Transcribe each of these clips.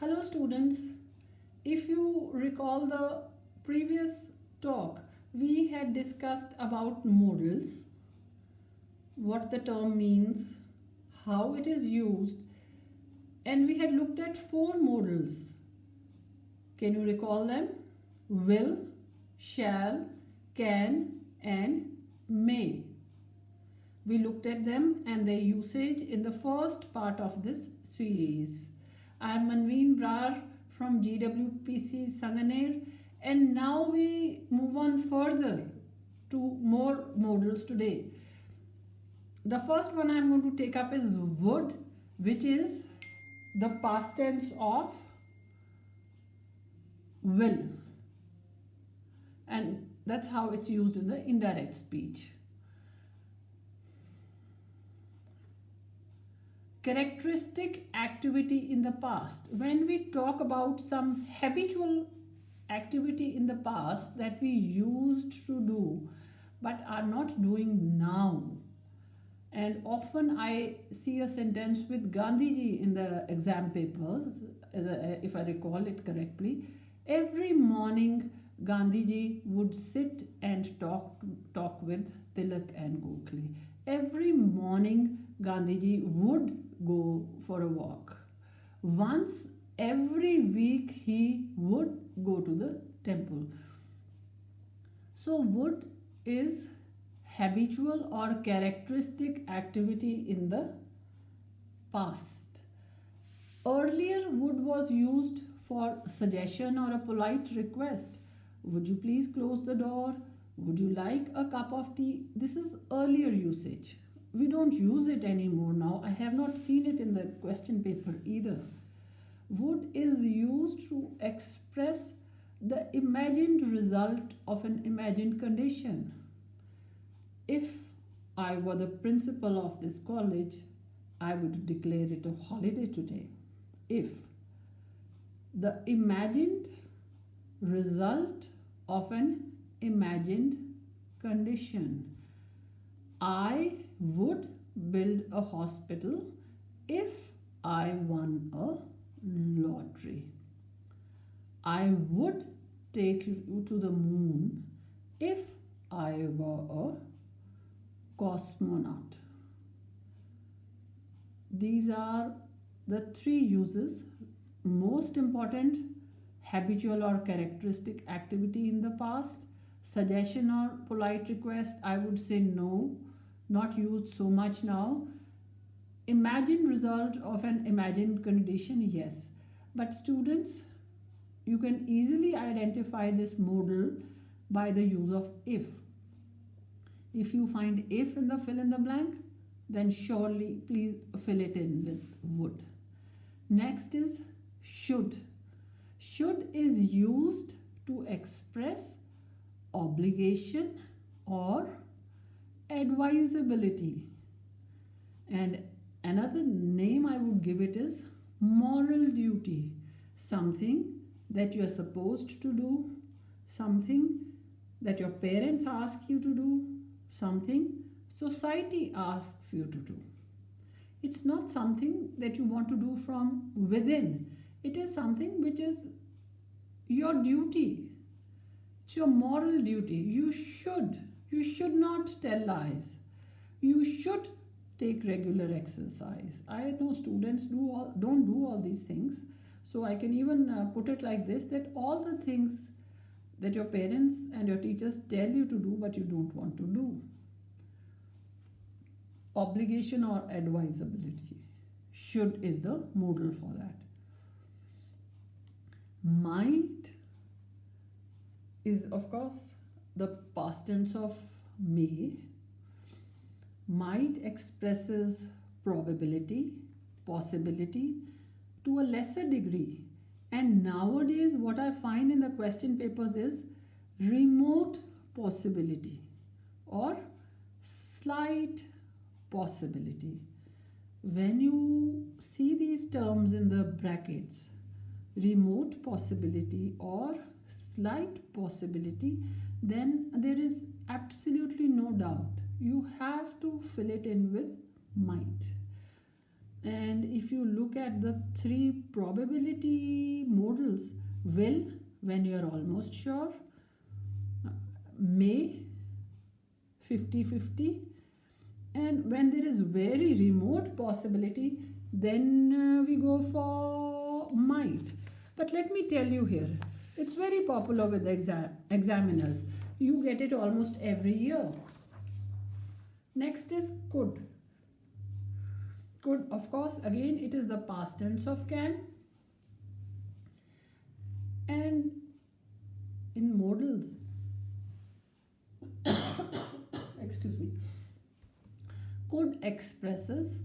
Hello students, if you recall the previous talk, we had discussed about modals, what the term means, how it is used, and we had looked at four modals. Can you recall them? Will, shall, can and may. We looked at them and their usage in the first part of this series. I am Manveen Brar from Gwpc Sanganer, and now we move on further to more modals today. The first one I am going to take up is would, which is the past tense of will, and that's how it's used in the indirect speech. Characteristic activity in the past. When we talk about some habitual activity in the past that we used to do but are not doing now, and often I see a sentence with Gandhiji in the exam papers, if I recall it correctly. Every morning Gandhiji would sit and talk with Tilak and Gokhale. Every morning Gandhiji would go for a walk. Once every week he would go to the temple. So would is habitual or characteristic activity in the past. Earlier would was used for suggestion or a polite request. Would you please close the door? Would you like a cup of tea? This is earlier usage. We don't use it anymore now. I have not seen it in the question paper either. Would is used to express the imagined result of an imagined condition. If I were the principal of this college, I would declare it a holiday today. If the imagined result of an imagined condition. I would build a hospital if I won a lottery. I would take you to the moon if I were a cosmonaut. These are the three uses. Most important, habitual or characteristic activity in the past. Suggestion or polite request, I would say no, not used so much now. Imagined result of an imagined condition, yes. But students, you can easily identify this modal by the use of if. If you find if in the fill in the blank, then surely please fill it in with would. Next is should. Should is used to express obligation or advisability, and another name I would give it is moral duty, something that you are supposed to do, something that your parents ask you to do, something society asks you to do. It's not something that you want to do from within. It is something which is your duty. It's your moral duty. You should not tell lies. You should take regular exercise. I know students don't do all these things. So I can even put it like this, that all the things that your parents and your teachers tell you to do but you don't want to do. Obligation or advisability. Should is the modal for that. Might is of course the past tense of may. Might expresses probability, possibility to a lesser degree. And nowadays what I find in the question papers is remote possibility or slight possibility. When you see these terms in the brackets, remote possibility or slight possibility, then there is absolutely no doubt. You have to fill it in with might. And if you look at the three probability modals, will, when you are almost sure, may, 50-50, and when there is very remote possibility, then we go for might. But let me tell you here, it's very popular with the examiners. You get it almost every year. Next is could. Could, of course, again it is the past tense of can. And in modals, excuse me, could expresses,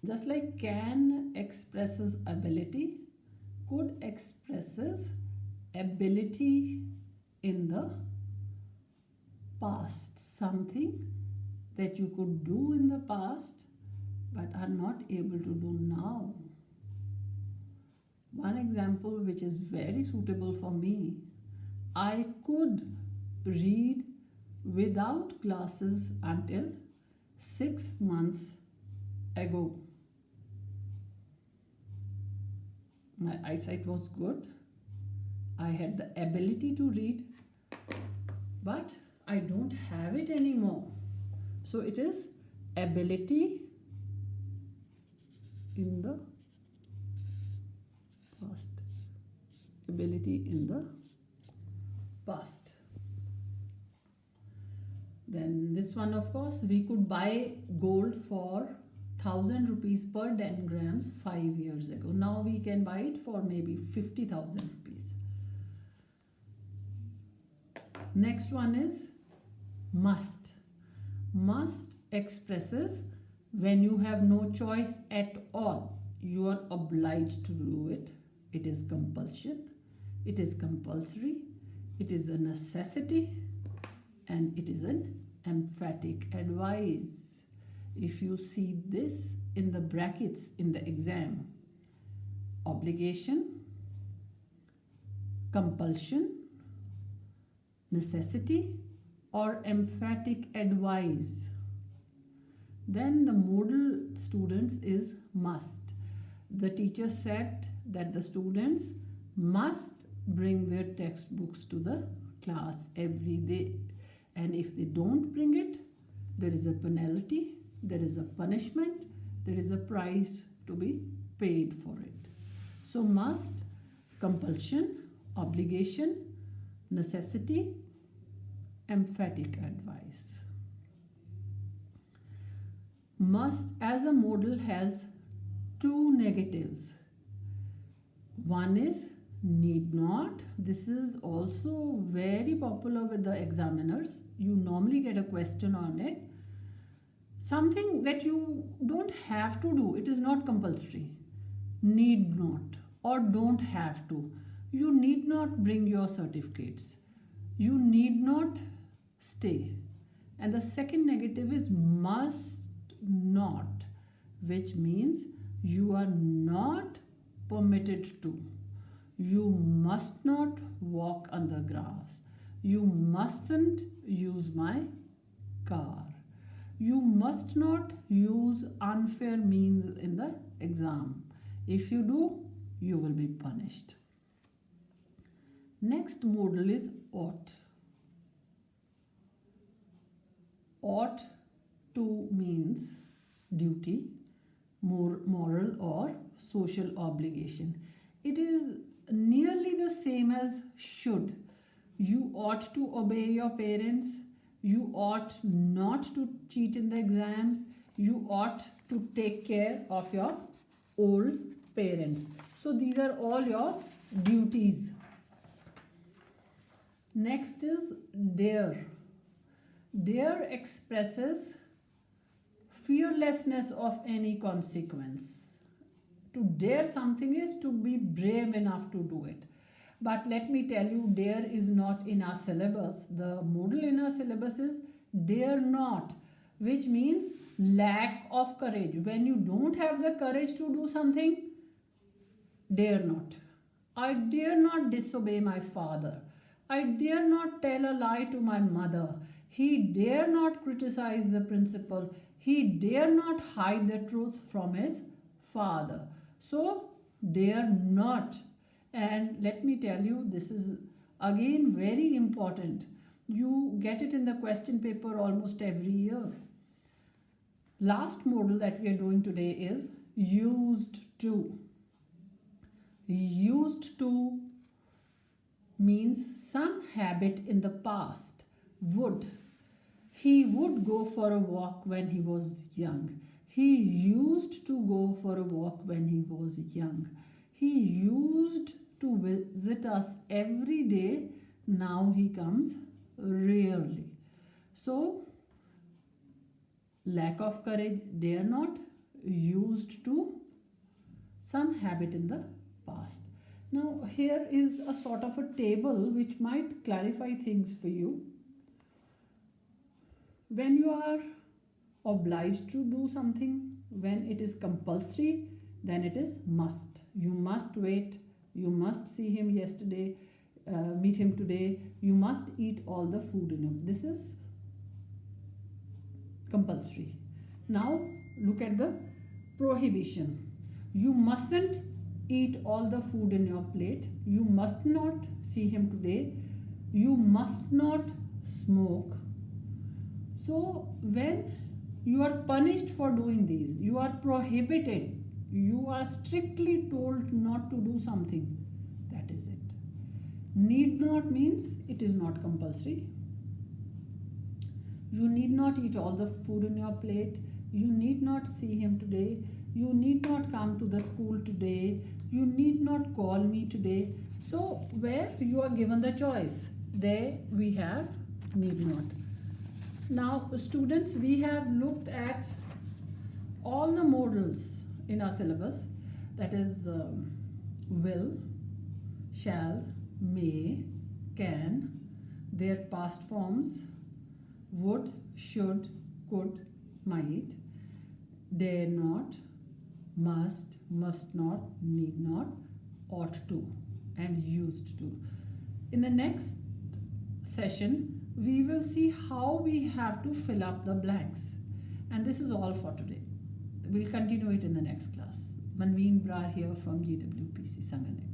just like can expresses ability, could expresses ability in the past, something that you could do in the past but are not able to do now. One example which is very suitable for me, I could read without glasses until 6 months ago. My eyesight was good. I had the ability to read, but I don't have it anymore. So it is ability in the past. Ability in the past. Then this one, of course, we could buy gold for 1,000 rupees per 10 grams 5 years ago. Now we can buy it for maybe 50,000 rupees. Next one is must. Must expresses when you have no choice at all. You are obliged to do it. It is compulsion. It is compulsory. It is a necessity. And it is an emphatic advice. If you see this in the brackets in the exam, obligation, compulsion, necessity, or emphatic advice, then the modal students is must. The teacher said that the students must bring their textbooks to the class every day, and if they don't bring it, there is a penalty, there is a punishment, there is a price to be paid for it. So must, compulsion, obligation, necessity, emphatic advice. Must as a modal has two negatives. One is need not. This is also very popular with the examiners. You normally get a question on it. Something that you don't have to do. It is not compulsory. Need not or don't have to. You need not bring your certificates. You need not stay. And the second negative is must not, which means you are not permitted to. You must not walk on the grass. You mustn't use my car. You must not use unfair means in the exam. If you do, you will be punished. Next modal is ought. Ought to means duty, moral or social obligation. It is nearly the same as should. You ought to obey your parents. You ought not to cheat in the exams. You ought to take care of your old parents. So these are all your duties. Next is dare. Dare expresses fearlessness of any consequence. To dare something is to be brave enough to do it. But let me tell you, dare is not in our syllabus. The modal in our syllabus is dare not, which means lack of courage. When you don't have the courage to do something, dare not. I dare not disobey my father. I dare not tell a lie to my mother. He dare not criticize the principal. He dare not hide the truth from his father. So dare not. And let me tell you, this is again very important. You get it in the question paper almost every year. Last modal that we are doing today is used to. Used to means some habit in the past. Would. He would go for a walk when he was young. He used to go for a walk when he was young. He used to visit us every day. Now he comes rarely. So, lack of courage, dare not. Used to, some habit in the past. Now, here is a sort of a table which might clarify things for you. When you are obliged to do something, when it is compulsory, then it is must. You must wait, you must see him yesterday, meet him today, you must eat all the food in him. This is compulsory. Now look at the prohibition. You mustn't eat all the food in your plate. You must not see him today. You must not smoke. So when you are punished for doing these, you are prohibited, you are strictly told not to do something, that is it. Need not means it is not compulsory. You need not eat all the food in your plate. You need not see him today. You need not come to the school today. You need not call me today. So where you are given the choice, there we have need not. Now students, we have looked at all the modals in our syllabus, that is will, shall, may, can, their past forms, would, should, could, might, dare not, must, must not, need not, ought to, and used to. In the next session, we will see how we have to fill up the blanks. And this is all for today. We'll continue it in the next class. Manveen, Brar here from Gwpc Sanganer.